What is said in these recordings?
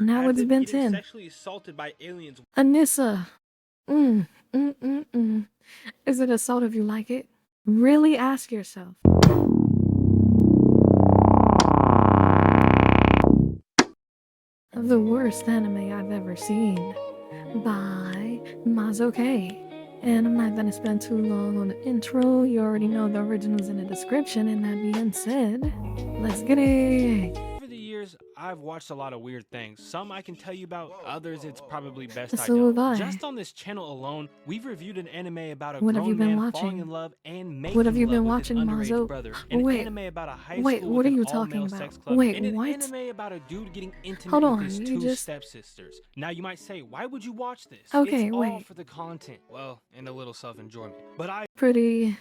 Now as it's if been getting 10. sexually assaulted by aliens. Anissa. Mm, mm, mm, mm. Is it assault if you like it? Really ask yourself. The worst anime I've ever seen. By Mazoke. And I'm not gonna spend too long on the intro. You already know the original's in the description, and that being said, let's get it. Over the years, I've watched a lot of weird things. Some I can tell you about, others it's probably best I So have don't. I. Just on this channel alone, we've reviewed an anime about a What have you grown been man falling in watching? love and What have making you love been with watching, his underage Mazo? brother, an Wait, anime about a high wait, school what with are an you talking all-male about? sex club, Wait, and an what? anime about a dude getting intimate Hold with his on, you two just... stepsisters. Now you might say, why would you watch this? It's Okay, all wait. for the content. Well, and a little self-enjoyment. But I Pretty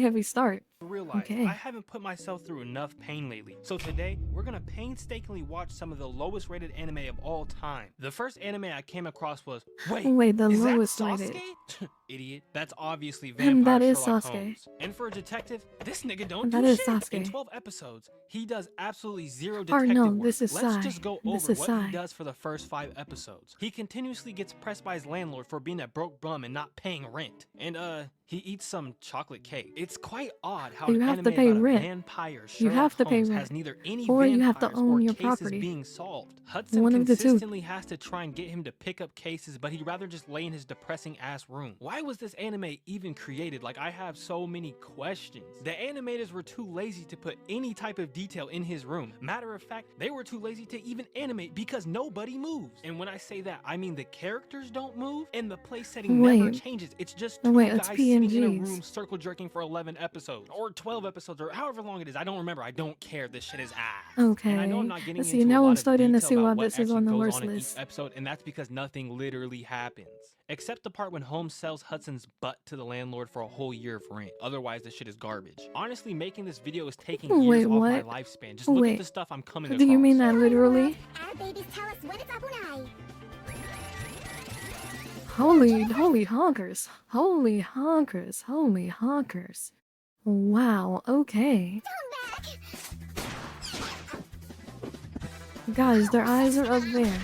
heavy start. realize I Okay. haven't put myself through enough pain lately. So today, we're gonna painstakingly watch some of the lowest rated anime of all time. The first anime I came across was, wait, Wait, the is that lowest Sasuke? rated. Idiot. That's obviously And that vampire is Sherlock Sasuke. Holmes. And for a detective, this nigga don't That do is shit. In Sasuke. 12 episodes, he does absolutely zero Or detective no, work. this is Let's Sai. just go This over is what he Sai. does for the first 5 episodes. He continuously gets pressed by his landlord for being a broke bum and not paying rent. And he eats some chocolate cake. It's quite odd how You an have to anime pay about a rent. vampire You have Sherlock to pay Holmes rent. has neither any Or you have to vampires own or your cases property. being solved. Hudson One of the two. consistently has to try and get him to pick up cases, but he'd rather just lay in his depressing ass room. Why was this anime even created? Like, I have so many questions. The animators were too lazy to put any type of detail in his room. Matter of fact, they were too lazy to even animate because nobody moves. And when I say that, I mean the characters don't move and the place setting never changes. It's just two Wait, it's guys sitting in a PNGs. room circle jerking for 11 episodes or 12 episodes or however long it is. I don't remember. I don't care. This shit is ass. Okay. And I know I'm not getting See, into a now I'm lot of starting to detail see about why what this is actually on the goes worst on in each list. episode, and that's because nothing literally happens. Except the part when Holmes sells Hudson's butt to the landlord for a whole year of rent. Otherwise, this shit is garbage. Honestly, making this video is taking years off my lifespan. Just look at the stuff I'm coming across. Do you mean that literally? Our babies tell us when it's abunai. Holy honkers. Holy honkers. Holy honkers. Wow, okay. Guys, their eyes are up there.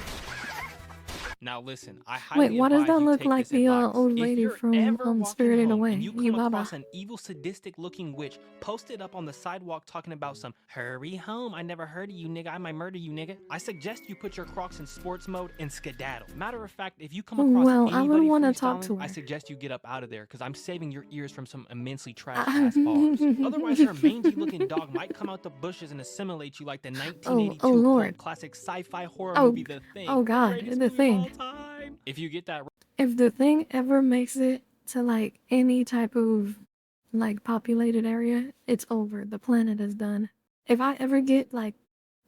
Now listen, I highly Wait, why does that advise you look take like this the advice. old If lady you're from ever walking Spirited home Away? and you come Yubaba. across an evil, sadistic looking witch posted up on the sidewalk talking about some hurry home, I never heard of you nigga, I might murder you nigga, I suggest you put your Crocs in sports mode and skedaddle. Matter of fact, if you come across Well, I would anybody want to talk freestyling, to her. I suggest you get up out of there because I'm saving your ears from some immensely trash ass bars. Otherwise, her mangy looking dog might come out the bushes and assimilate you like the 1982 oh cult Lord. classic sci-fi horror movie The Thing. Oh God, Greatest The movie of all Thing. time. If you get that If The Thing ever makes it to like any type of like populated area, it's over. The planet is done. If I ever get like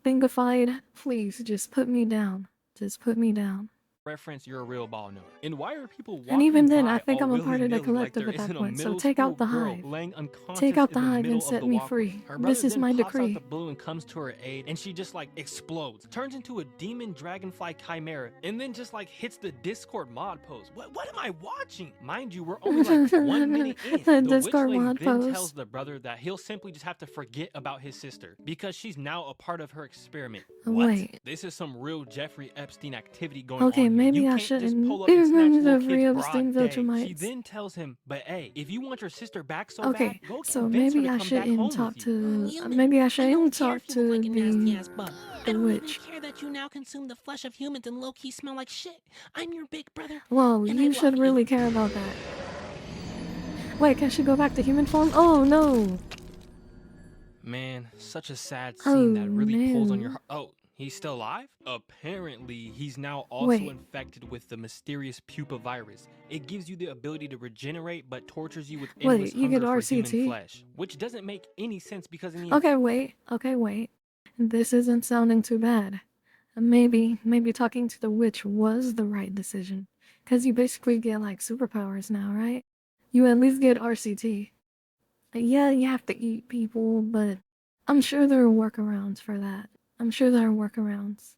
thingified, please just put me down. Just put me down. reference, you're a real ball nerd. And why are people walking And even then, I by think all I'm a part of the willy-nilly like collective there at that isn't a point. So middle take school out the girl hive. laying unconscious Take out the in the hive middle and of set the me walkway? free. Her brother This is then my pops out decree. the blue and comes to her aid, and she just like explodes, turns into a demon dragonfly chimera, and then just like hits the Discord mod pose. What am I watching? Mind you, we're only like 1 minute in. The The witch Discord lady mod then pose. tells the brother that he'll simply just have to forget about his sister because she's now a part of her experiment. What? Wait. This is some real Jeffrey Epstein activity going on Okay, here. maybe You I can't just shouldn't. pull up and snatch little Jeffrey kids Epstein broad day. She Viltrumites. then tells him, but hey, if you want your sister back so Okay, bad, go so convince her maybe to I come back shouldn't home talk with you. to. Maybe I shouldn't talk to like a nasty ass bug. I don't witch. even care that you now consume the flesh of humans and low-key smell like shit. I'm your big brother. Whoa, and I you love should really care about that. Wait, can she go back to human form? Oh no! Man, such a sad scene that really no. pulls on your heart. Oh, he's still alive? Apparently, he's now also Wait. infected with the mysterious pupa virus. It gives you the ability to regenerate, but tortures you with endless you get hunger for human RCT? flesh, which doesn't make any sense because in the Okay, wait. This isn't sounding too bad. Maybe talking to the witch was the right decision. Cause you basically get like superpowers now, right? You at least get RCT. Yeah, you have to eat people, but I'm sure there are workarounds for that. I'm sure there are workarounds.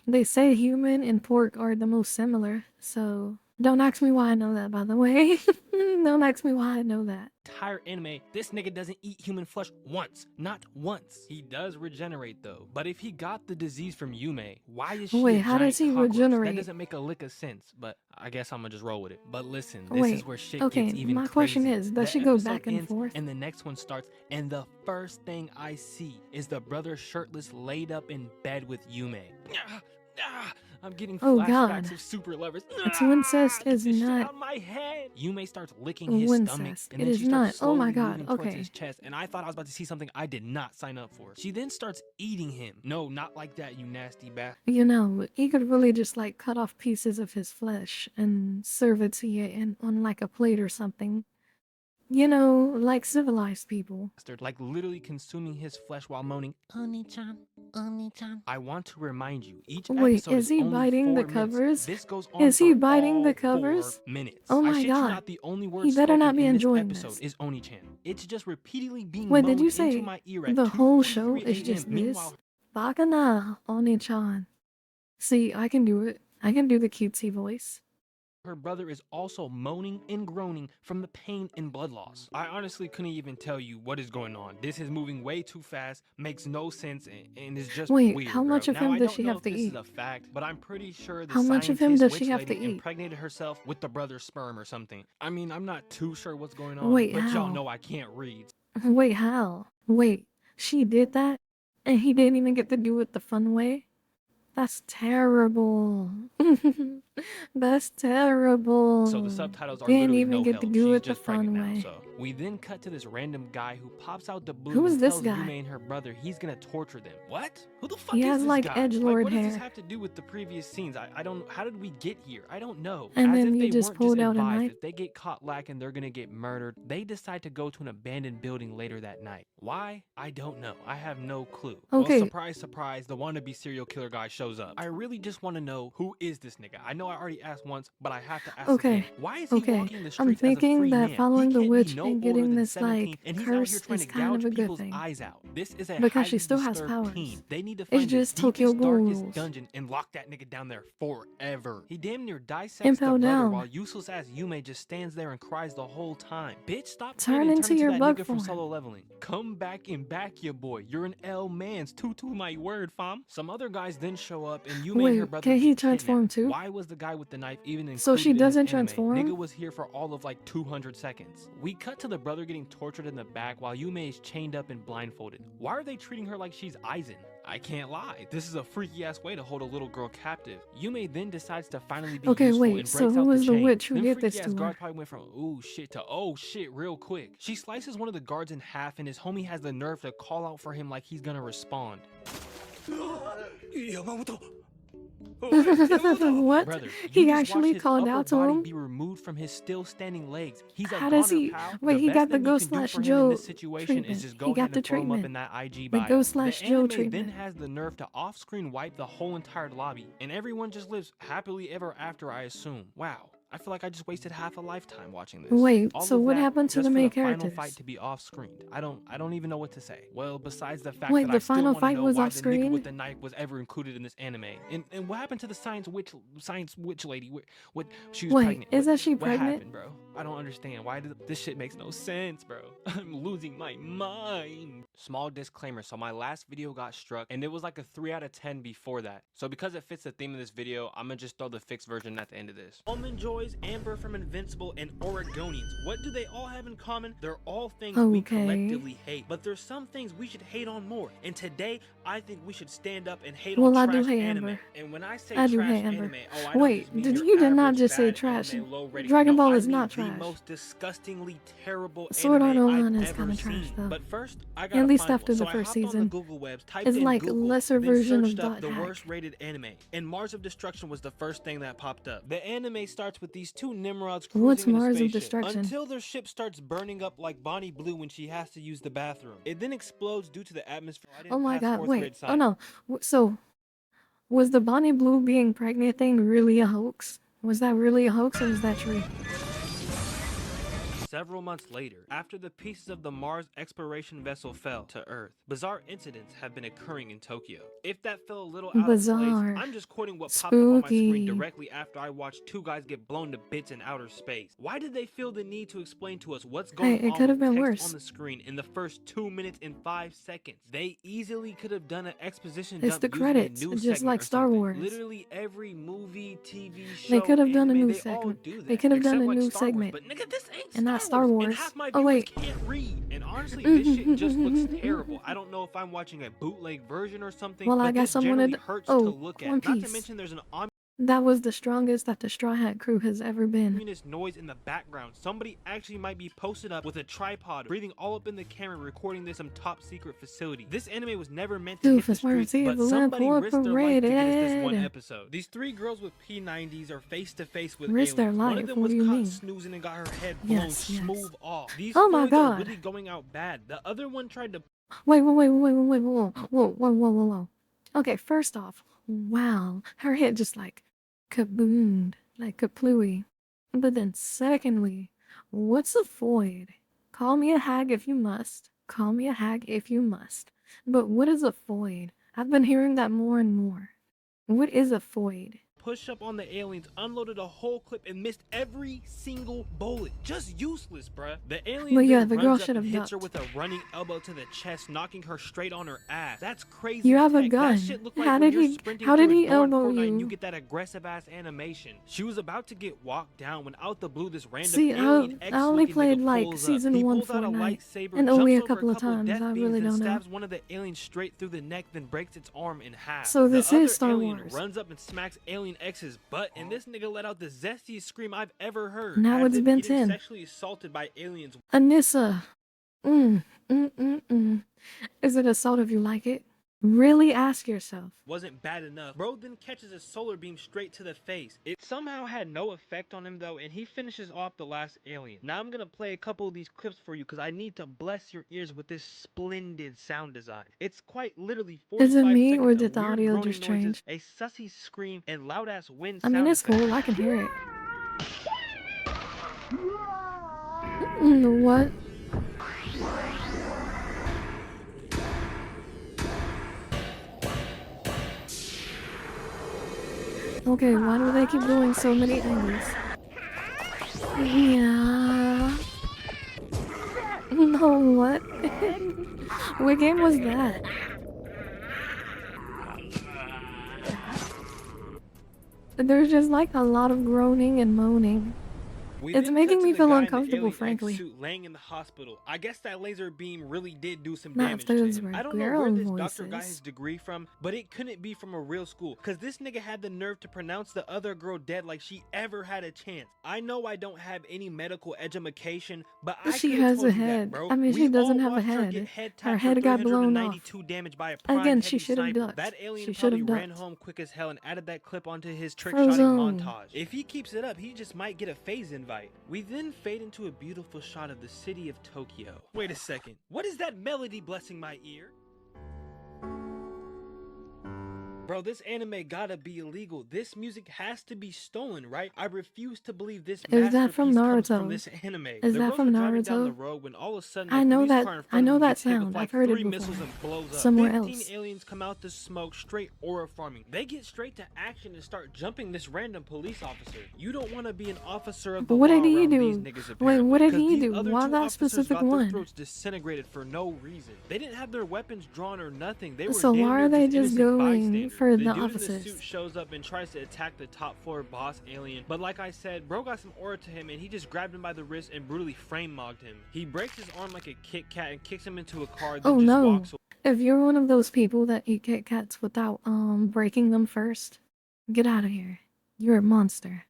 They say human and pork are the most similar, so Don't ask me why I know that, by the way. Don't ask me why I know that. Entire anime, this nigga doesn't eat human flesh once. Not once. He does regenerate though. But if he got the disease from Yume, why is she Wait, a how giant does he cockroach? That regenerate? doesn't make a lick of sense, but I guess I'm gonna just roll with it. But listen, this Wait, is where shit okay, gets even my crazy. question is, does The she go episode back and ends forth? and the next one starts, and the first thing I see is the brother shirtless laid up in bed with Yume. I'm getting Oh flashbacks god. of super lovers. It's Wincest Get is this shit not out of my head. Yume starts licking his stomach, Wincest. and It then is she starts not. Oh slowly my god, moving towards okay. his chest, and I thought I was about to see something I did not sign up for. She then starts eating him. No, not like that, you nasty bastard. You know, he could really just like cut off pieces of his flesh and serve it to you on like a plate or something. You know, like civilized people. Like literally consuming his flesh while moaning, Oni-chan, Oni-chan. I want to remind you, each Wait, episode is is he only biting 4 the minutes. covers? This goes on Is he for biting the all covers? 4 minutes. Oh I my shit you god. not, the only word He better spoken not be in this enjoying episode this. is Oni-chan. It's just repeatedly being Wait, moaned did you into say my ear at the whole show 2:43 is a.m. just this? Meanwhile, Baka na, Oni-chan. See, I can do it. I can do the cutesy voice. her brother is also moaning and groaning from the pain and blood loss. I honestly couldn't even tell you what is going on. This is moving way too fast, makes no sense, and is just Wait, weird, how bro. much of Now, him I does don't she know have if to this eat? is a fact, but I'm pretty sure the How much of him scientist does witch she have lady to eat? impregnated herself with the brother's sperm or something. I mean, I'm not too sure what's going on, Wait, but y'all how? know I can't read. Wait, how? Wait, she did that? And he didn't even get to do it the fun way? That's terrible. That's terrible. So the subtitles are Didn't literally even no get help. to do She's it the just pregnant fun now. way. So we then cut to this random guy who pops out the blue Who is and this tells guy? Yume and her brother he's gonna torture them. What? Who the fuck He is has this like guy? edgelord what does this hair. have to do with the previous scenes? I don't. How did we get here? I don't know. And As then if he they just weren't pulled just out a advised knife. if they get caught lacking, they're gonna get murdered. They decide to go to an abandoned building later that night. Why? I don't know. I have no clue. Well, Okay. surprise, surprise, the wannabe serial killer guy shows up. I really just want to know, who is this nigga? I know I already asked once, but I have to ask Okay. again. Why is he Okay. walking the I'm streets as a thinking free that man? following He the can't witch be no and older getting than this 17, like and he's out here curse trying is to kind of gouge a good people's thing. eyes out. This is a Because she highly still has disturbed powers. teen. They need to It's find the just Tokyo deepest, Ghoul darkest rules. dungeon and lock that nigga down there forever. He damn near dissects the Impel brother down. while useless ass Yume just stands there and cries the whole time. Bitch, stop Turn playing and into turn into your that bug nigga from form. Solo Leveling. Come back and back ya boy. You're an L-mans. Tutu my word, fam. Some other guys then show up and Yume and her Wait, brother can he get transform kidnapped. too? Why was the guy with the knife even included So she in this doesn't anime? transform? Nigga was here for all of like 200 seconds. We cut to the brother getting tortured in the back while Yume is chained up and blindfolded. Why are they treating her like she's Aizen? I can't lie. This is a freaky ass way to hold a little girl captive. Yume then decides to finally be Okay, useful wait, and so breaks who out the was the chain. witch who Them did this freaky ass to guards her? probably went from ooh shit to oh shit real quick. She slices one of the guards in half and his homie has the nerve to call out for him like he's gonna respond. What? Brother, He you just actually watched his called upper out to body him? be removed from his still standing legs. He's a How does goner, he? pal. Wait, The he best got the thing we Ghost can do Slash for him in Joe this situation treatment. is just go He ahead got the and throw him up treatment. in that IG The bio. Ghost Slash The Joe anime treatment. then has the nerve to off-screen wipe the whole entire lobby, and everyone just lives happily ever after, I assume. Wow. I feel like I just wasted half a lifetime watching this. Wait, All so of what that happened to just the for main the final characters? fight to be off-screened. I don't even know what to say. Well, besides the fact Wait, that the I still final want to fight know was why off the nigga screen? with the knife was ever included in this anime. And what happened to the science witch lady? What she was Wait, pregnant. isn't she What pregnant? happened, bro? I don't understand. Why did this shit makes no sense, bro? I'm losing my mind. Small disclaimer, so my last video got struck and it was like a 3 out of 10 before that. So because it fits the theme of this video, I'm gonna just throw the fixed version at the end of this. Almond Joys, Amber from Invincible, and Oregonians. What do they all have in common? They're all things we Okay. collectively hate, but there's some things we should hate on more. And today, I think we should stand up and hate Well, on I do trash hate anime. Amber. And when I say I do trash hate Amber. anime, oh, I don't Wait, just mean did your you did not average just say bad trash? anime, low rating. Dragon No, Ball I is mean not the trash. most disgustingly terrible Sword Art anime Online I've is ever kinda trash, seen. though. But first, I gotta At least find after one. the So first I hopped on season. the Google webs, typed It's in like Google, lesser then version of searched up Dot the Hack. worst rated anime, and Mars of Destruction was the first thing that popped up. The anime starts with these two Nimrods What's cruising in a Mars of spaceship Destruction? until their ship starts burning up like Bonnie Blue when she has to use the bathroom. It then explodes due to the atmosphere. I Oh didn't my pass god, fourth wait. grade Oh science. no. So, was the Bonnie Blue being pregnant thing really a hoax? Was that really a hoax or was that true? Several months later, after the pieces of the Mars exploration vessel fell to Earth, bizarre incidents have been occurring in Tokyo. If that felt a little out of place, Bizarre. I'm just quoting what popped up on my screen Spooky. directly after I watched two guys get blown to bits in outer space. Why did they feel the need to explain to us what's going Hey, it on could have with been text worse. on the screen in the first 2 minutes and 5 seconds? They easily could have done an exposition It's dump the using credits, a news just segment like or Star something. Wars. Literally every movie, TV They show, could have done a anime, new they all segment. do that. They could have done Except a like new Star Wars. segment. But nigga, this ain't And not Star Star Wars. And Wars. half my Oh, viewers wait. can't read. And honestly, this shit just looks terrible. I don't know if I'm watching a bootleg version or something, Well, but I guess this I generally wanted. hurts Oh, to look One at. Not to Piece. mention there's an That was the strongest that the Straw Hat Crew has ever been. ominous noise in the background. Somebody actually might be posted up with a tripod, breathing all up in the camera, recording this some top secret facility. This anime was never meant to hit the Doofus streets, Mercy but somebody risked their life to get us this one Incorporated. episode. These three girls with P90s are face to face with Risked their aliens. One of life? them What was do you caught mean? snoozing and got her head blown Yes. smooth off. These Oh my fools are God. really going out bad. The other one tried to Wait, whoa. Okay, first off, wow, her head just like kaboomed, like kaplooey. But then secondly, what's a void? Call me a hag if you must. Call me a hag if you must. But what is a void? I've been hearing that more and more. What is a void? push up on the aliens, unloaded a whole clip, and missed every single bullet. Just useless, bruh. The alien But yeah, then the runs girl up should and have hits her ducked. with a running elbow to the chest, knocking her straight on her ass. That's crazy. You have a tech. gun. That shit looked like How when did you're he- sprinting how through did a he door in elbow Fortnite and you you? get that aggressive ass animation. She was about to get walked down when out the blue this random See, alien I only X-looking played nigga like pulls up. season He 1 pulls out a Fortnite, lightsaber, and jumps only a over couple of couple times. death I beams, really and don't know. stabs one of the aliens straight through the neck, then breaks its arm in half. So The this other is Star alien Wars. runs up and smacks Alien X's butt, and this nigga let out the zestiest scream I've ever heard. Now as it's if been getting 10. sexually assaulted by aliens Anissa. Is it assault if you like it? Really ask yourself. wasn't bad enough. Bro then catches a solar beam straight to the face. It somehow had no effect on him though, and he finishes off the last alien. Now I'm gonna play a couple of these clips for you because I need to bless your ears with this splendid sound design. It's quite literally 45 Is it me, seconds or of did the weird audio groaning just noises, change? a sussy scream, and loud ass wind I mean, sound it's effects. cool. I can hear it. What? Okay, why do they keep doing so many angles? Yeah. No, what? What game was that? There's just like a lot of groaning and moaning. We It's then making cut to me the feel guy in the uncomfortable, alien X frankly. suit laying in the hospital. I guess that laser beam really did do some Not damage if to those him. were I don't know where girl this doctor got voices. his degree from, but it couldn't be from a real school, cause this nigga had the nerve to pronounce the other girl dead like she ever had a chance. I know I don't have any medical education, but I She could've has told a you that, head. bro. I mean, We she doesn't all have a watched her head. get head Her tapped head for got blown 392 off. damage by a prime Again, she heavy should have sniper. ducked. That alien She should probably have ran ducked. home quick as hell and added that clip onto his trick-shotting Frozone. montage. If he keeps it up, he just might get a phase invite. We then fade into a beautiful shot of the city of Tokyo. Wait a second, what is that melody blessing my ear? Bro, this anime gotta be illegal. This music has to be stolen, right? I refuse to believe this Is that from masterpiece comes from Naruto? this anime. Is The that girls from are driving down the Naruto? road when all of a sudden I a know police that- car in I front know of them that gets hit with sound. like I've heard it 3 missiles before. and blows up. Somewhere 15 else. aliens come out the smoke, straight aura farming. They get straight to action and start jumping this random police officer. You don't want to be an officer of the But what law did he around do? these niggas, Wait, apparently, what did 'cause he these do? other Why two that officers specific got their one? throats disintegrated for no reason. They didn't have their weapons drawn or nothing. They were So damn why near are they just just innocent going bystanders. for The the dude in the officers? suit shows up and tries to attack the top floor boss alien, but like I said, bro got some aura to him and he just grabbed him by the wrist and brutally frame mogged him. He breaks his arm like a Kit Kat and kicks him into a car, then Oh just no. walks away. If you're one of those people that eat Kit Kats without breaking them first, get out of here. You're a monster.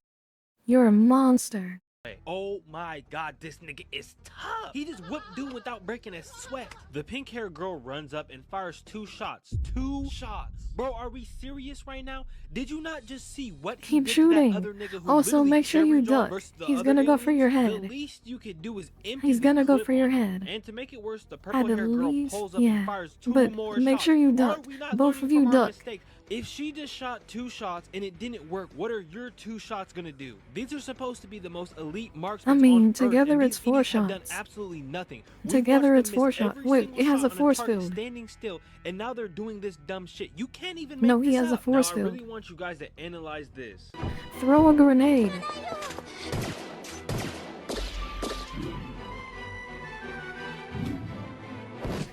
You're a monster. Oh my god, this nigga is tough. He just whipped dude without breaking a sweat. The pink haired girl runs up and fires 2 shots. 2 shots. Bro, are we serious right now? Did you not just see what he Keep did shooting. to that other nigga who Also, literally make sure you carried y'all duck. versus the He's other gonna go for aliens? your The head. least you could do is empty He's the gonna go clip for your on him. head. And to make it worse, the At purple the haired girl least, pulls up yeah. and fires 2 But more make shots. sure you Are duck. we not Both learning of you from our duck. mistakes? If she just shot 2 shots and it didn't work, what are your 2 shots gonna do? These are supposed to be the most elite marksmen I mean, on Earth, together and it's these 4 idiots have done shots. absolutely nothing. We've Together watched it's them 4 miss shots. every Wait, single it has shot a on force target field. standing still, and now they're doing this dumb shit. You can't even No, make he this has a up. force Now, I really field. want you guys to analyze this. Throw a grenade.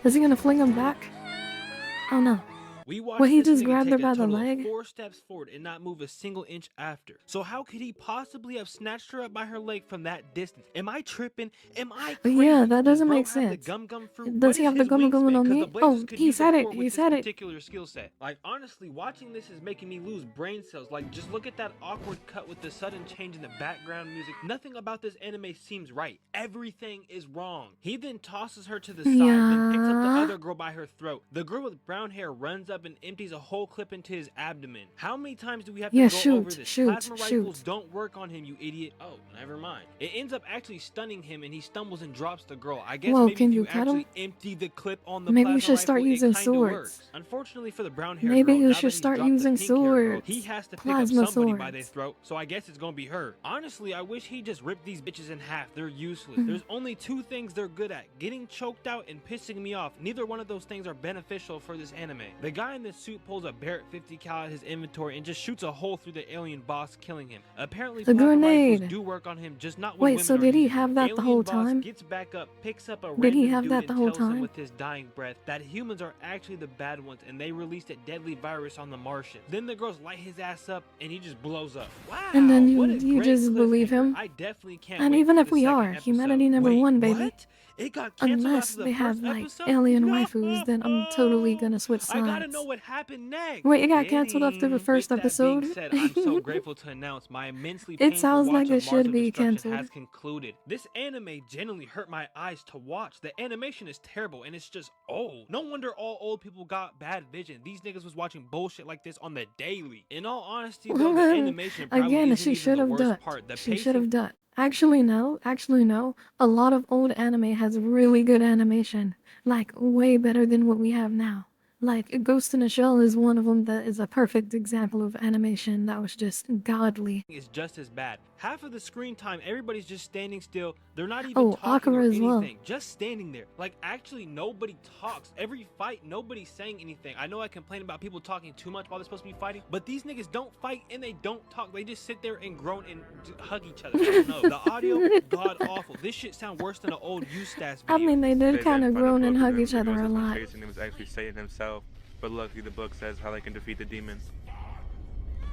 Is he gonna fling him back? Oh no. We watched Well, he this just nigga grabbed take her a by the total of leg. 4 steps forward and not move a single inch after. So how could he possibly have snatched her up by her leg from that distance? Am I tripping? Am I crazy? Yeah, that Does doesn't bro make have the sense. gum fruit? Does What he is have the his gum on wingspan? me? Because the Blazers Oh, could he use said a it. four He with this said it. particular skill set. Like, honestly, watching this is making me lose brain cells. Like, just look at that awkward cut with the sudden change in the background music. Nothing about this anime seems right. Everything is wrong. He then tosses her to the side, then picks up the Yeah. other girl by her throat. The girl with brown hair runs up and empties a whole clip into his abdomen. How many times do we have to Yeah, go over this? shoot, Plasma rifles shoot. don't work on him, you idiot. Oh, never mind. It ends up actually stunning him and he stumbles and drops the girl. I guess Whoa, maybe can if you you cut him? actually empty the clip on the Maybe you plasma should start rifle, using it kinda swords. works. Unfortunately for the brown hair Maybe girl, you now should that he's start dropped the using pink hair girl, swords. he has to pick Plasma up somebody by their swords. throat, so I guess it's gonna be her. Honestly, I wish he just ripped these bitches in half. They're useless. Mhm. There's only 2 things they're good at: getting choked out and pissing me off. Neither one of those things are beneficial for this anime. The guy in this suit pulls a Barrett 50 cal out of his inventory and just shoots a hole through the alien boss, killing him. Apparently, The plasma rifles grenade. do work on him, just not when Wait, women so are did he using them. have that the Alien whole boss time? gets back up, picks up a Did he random have dude that and the whole tells him time? with his dying breath that humans are actually the bad ones and they released a deadly virus on the Martians. Then the girls light his ass up and he just blows up. Wow, And then what a you great just believe cliffhanger. him? I definitely can't And wait even for if the we second are, episode. humanity never Wait, won, baby. what? It got canceled Unless after the they first have like episode? alien No! waifus, then I'm totally gonna switch I gotta know sides. what happened next. Wait, it got canceled after the Dang. first With that being episode? said, I'm so grateful to announce my immensely It painful sounds watch like of it Mars should of be Destruction canceled. has concluded. This anime genuinely hurt my eyes to watch. The animation is terrible and it's just old. No wonder all old people got bad vision. These niggas was watching bullshit like this on the daily. In all honesty though, the animation probably Again, isn't she even should the have worst done. part. The She should pacing have done. Actually, no. A lot of old anime has really good animation. Like, way better than what we have now. Like, Ghost in a Shell is one of them that is a perfect example of animation that was just godly. is just as bad. Half of the screen time, everybody's just standing still. They're not even Oh, talking or Akira as well. anything. Just standing there. Like, actually, nobody talks. Every fight, nobody's saying anything. I know I complain about people talking too much while they're supposed to be fighting, but these niggas don't fight and they don't talk. They just sit there and groan and hug each other. I don't know. The audio, god awful. This shit sound worse than an old Eustace I video. mean, they did They kind of find a groan book and of hug them each other a because lot. Jason, it was actually Satan himself, but luckily the book says how they can defeat the demon.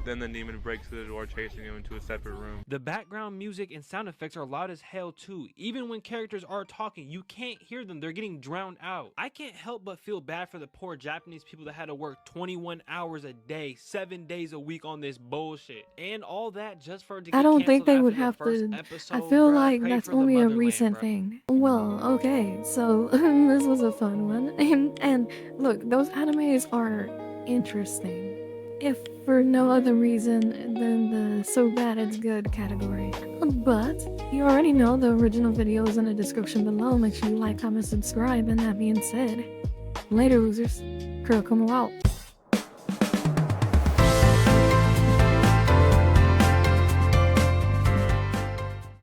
Then the demon breaks through the door, chasing him into a separate room. The background music and sound effects are loud as hell too. Even when characters are talking, you can't hear them. They're getting drowned out. I can't help but feel bad for the poor Japanese people that had to work 21 hours a day, 7 days a week on this bullshit. And all that just for it to get I don't think canceled they after would the have first to. episode, I feel bruh. like Pray that's for the only a motherland, recent bruh. thing. Well, okay, so this was a fun one. And look, those animes are interesting. If for no other reason than the so bad it's good category. But you already know the original video is in the description below. Make sure you like, comment, subscribe, and that being said, later losers. KuroKumo out.